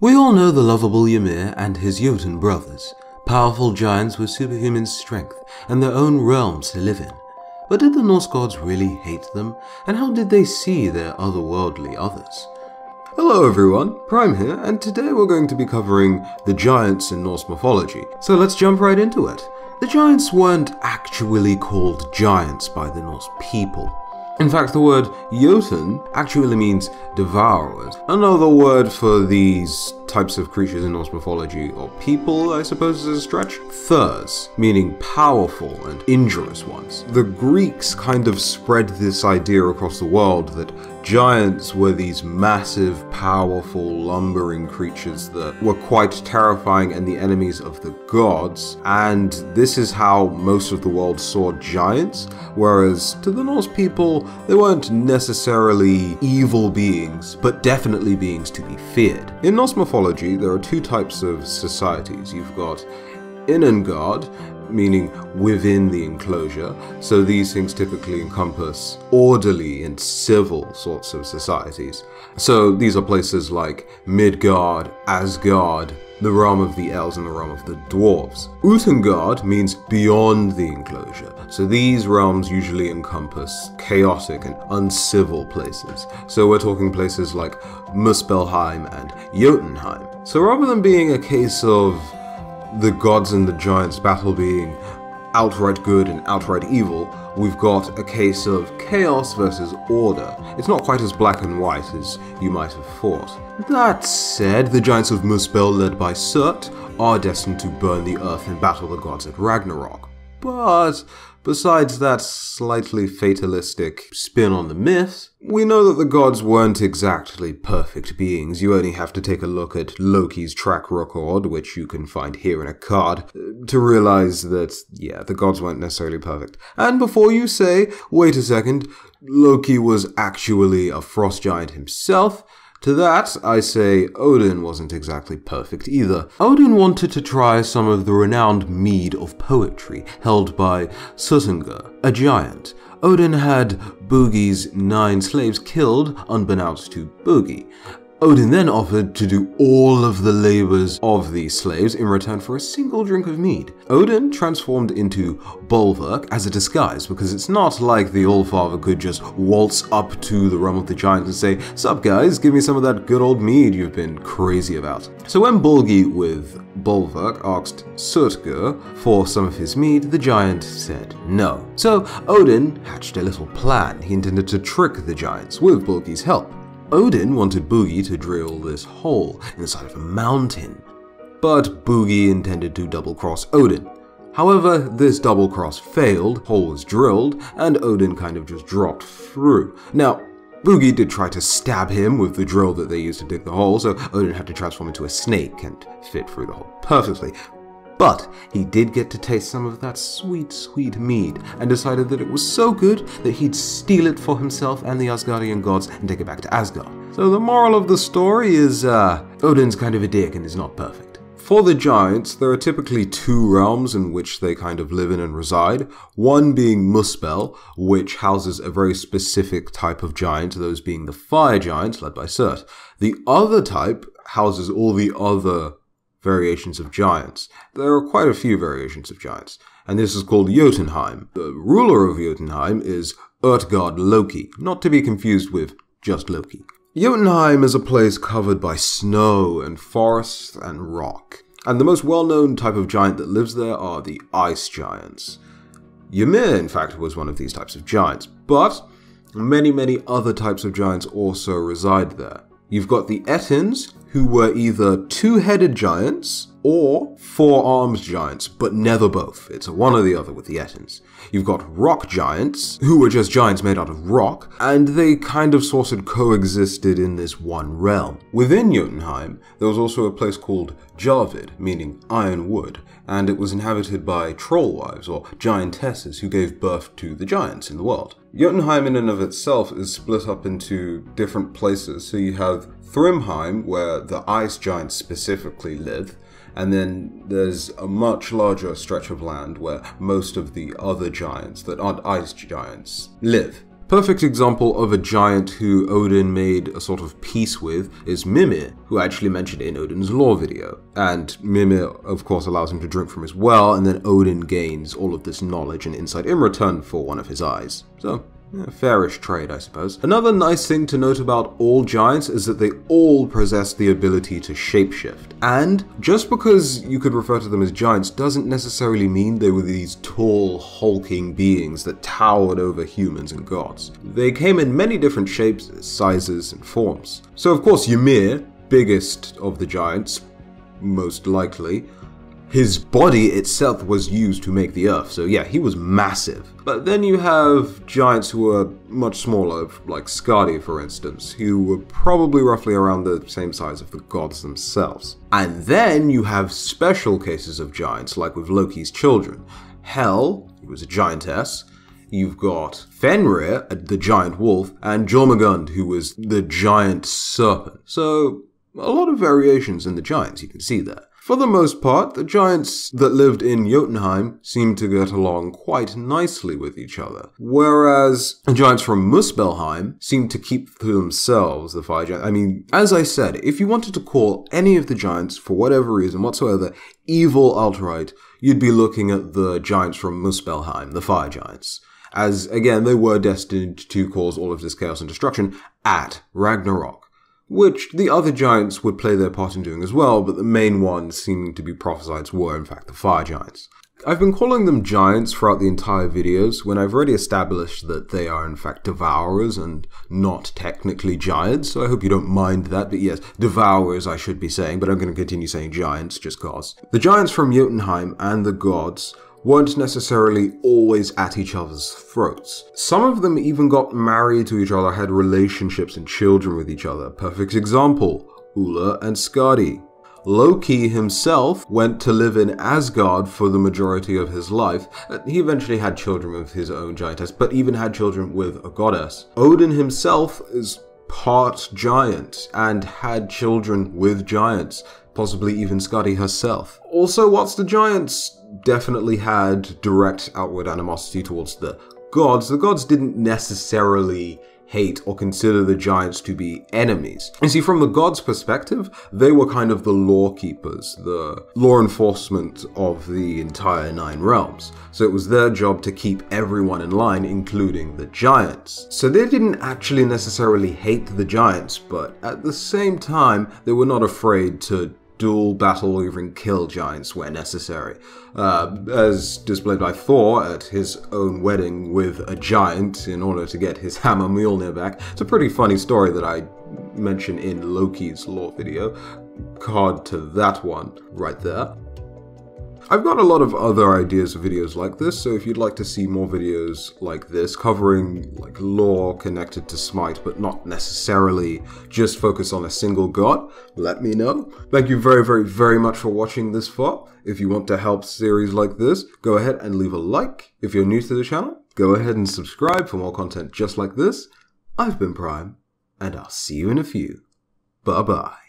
We all know the lovable Ymir and his Jotun brothers, powerful giants with superhuman strength and their own realms to live in. But did the Norse gods really hate them, and how did they see their otherworldly others? Hello everyone, Prime here, and today we're going to be covering the giants in Norse mythology, so let's jump right into it. The giants weren't actually called giants by the Norse people. In fact, the word Jotun actually means devourers. Another word for these types of creatures in Norse mythology, or people, I suppose is a stretch. Thurs, meaning powerful and injurious ones. The Greeks kind of spread this idea across the world that giants were these massive, powerful, lumbering creatures that were quite terrifying and the enemies of the gods, and this is how most of the world saw giants, whereas to the Norse people, they weren't necessarily evil beings, but definitely beings to be feared. In Norse mythology, there are two types of societies. You've got Innengard, meaning within the enclosure, so these things typically encompass orderly and civil sorts of societies. So these are places like Midgard, Asgard, the realm of the elves and the realm of the dwarves. Utengard means beyond the enclosure, so these realms usually encompass chaotic and uncivil places. So we're talking places like Muspelheim and Jotunheim. So rather than being a case of the gods and the giants battle being outright good and outright evil, we've got a case of chaos versus order. It's not quite as black and white as you might have thought. That said, the giants of Muspel, led by Surt, are destined to burn the earth and battle the gods at Ragnarok. But besides that slightly fatalistic spin on the myth, we know that the gods weren't exactly perfect beings. You only have to take a look at Loki's track record, which you can find here in a card, to realize that, yeah, the gods weren't necessarily perfect. And before you say, wait a second, Loki was actually a frost giant himself, to that, I say Odin wasn't exactly perfect either. Odin wanted to try some of the renowned mead of poetry held by Suttungr, a giant. Odin had Buggi's 9 slaves killed unbeknownst to Buggi. Odin then offered to do all of the labors of these slaves in return for a single drink of mead. Odin transformed into Bolverk as a disguise, because it's not like the Allfather could just waltz up to the realm of the giants and say, "Sup guys, give me some of that good old mead you've been crazy about." So when Bolgi with Bolverk asked Surtgur for some of his mead, the giant said no. So Odin hatched a little plan. He intended to trick the giants with Bolgi's help. Odin wanted Buggi to drill this hole in the side of a mountain, but Buggi intended to double-cross Odin. However, this double-cross failed, hole was drilled, and Odin kind of just dropped through. Now, Buggi did try to stab him with the drill that they used to dig the hole, so Odin had to transform into a snake and fit through the hole perfectly. But he did get to taste some of that sweet, sweet mead, and decided that it was so good that he'd steal it for himself and the Asgardian gods and take it back to Asgard. So the moral of the story is, Odin's kind of a dick and is not perfect. For the giants, there are typically two realms in which they kind of live in and reside. One being Muspel, which houses a very specific type of giant, those being the fire giants led by Surt. The other type houses all the other variations of giants. There are quite a few variations of giants, and this is called Jotunheim. The ruler of Jotunheim is Utgard Loki, not to be confused with just Loki. Jotunheim is a place covered by snow and forest and rock, and the most well-known type of giant that lives there are the ice giants. Ymir, in fact, was one of these types of giants, but many other types of giants also reside there. You've got the Ettins, who were either two-headed giants or four-armed giants, but never both. It's a one or the other with the Ettins. You've got rock giants, who were just giants made out of rock, and they kind of sort of coexisted in this one realm. Within Jotunheim, there was also a place called Jarvid, meaning iron wood, and it was inhabited by troll wives, or giantesses, who gave birth to the giants in the world. Jotunheim in and of itself is split up into different places, so you have Thrymheim, where the ice giants specifically live, and then there's a much larger stretch of land where most of the other giants that aren't ice giants live. Perfect example of a giant who Odin made a sort of peace with is Mimir, who I actually mentioned in Odin's lore video. And Mimir, of course, allows him to drink from his well, and then Odin gains all of this knowledge and insight in return for one of his eyes. So, yeah, fairish trade, I suppose. Another nice thing to note about all giants is that they all possess the ability to shapeshift. And just because you could refer to them as giants doesn't necessarily mean they were these tall, hulking beings that towered over humans and gods. They came in many different shapes, sizes, and forms. So of course Ymir, biggest of the giants, most likely, his body itself was used to make the earth, so yeah, he was massive. But then you have giants who are much smaller, like Skadi for instance, who were probably roughly around the same size of the gods themselves. And then you have special cases of giants, like with Loki's children. Hel, who was a giantess. You've got Fenrir, the giant wolf, and Jormungand, who was the giant serpent. So, a lot of variations in the giants you can see there. For the most part, the giants that lived in Jotunheim seemed to get along quite nicely with each other, whereas the giants from Muspelheim seemed to keep to themselves, the fire giants. I mean, as I said, if you wanted to call any of the giants, for whatever reason whatsoever, evil outright, you'd be looking at the giants from Muspelheim, the fire giants. As, again, they were destined to cause all of this chaos and destruction at Ragnarok, which the other giants would play their part in doing as well, but the main ones seeming to be prophesied were in fact the fire giants. I've been calling them giants throughout the entire videos when I've already established that they are in fact devourers and not technically giants, so I hope you don't mind that, but yes, devourers I should be saying, but I'm going to continue saying giants just cause. The giants from Jotunheim and the gods weren't necessarily always at each other's throats. Some of them even got married to each other, had relationships and children with each other. Perfect example, Ulla and Skadi. Loki himself went to live in Asgard for the majority of his life. He eventually had children with his own giantess, but even had children with a goddess. Odin himself is part giant and had children with giants, possibly even Skadi herself. Also, whilst the giants definitely had direct outward animosity towards the gods didn't necessarily hate or consider the giants to be enemies. You see, from the gods' perspective, they were kind of the law keepers, the law enforcement of the entire 9 realms. So it was their job to keep everyone in line, including the giants. So they didn't actually necessarily hate the giants, but at the same time, they were not afraid to duel, battle, or even kill giants where necessary. As displayed by Thor at his own wedding with a giant in order to get his hammer Mjolnir back. It's a pretty funny story that I mentioned in Loki's lore video. Card to that one right there. I've got a lot of other ideas of videos like this, so if you'd like to see more videos like this, covering like lore connected to Smite, but not necessarily just focus on a single god, let me know. Thank you very much for watching this far. If you want to help series like this, go ahead and leave a like. If you're new to the channel, go ahead and subscribe for more content just like this. I've been Prime, and I'll see you in a few. Bye bye.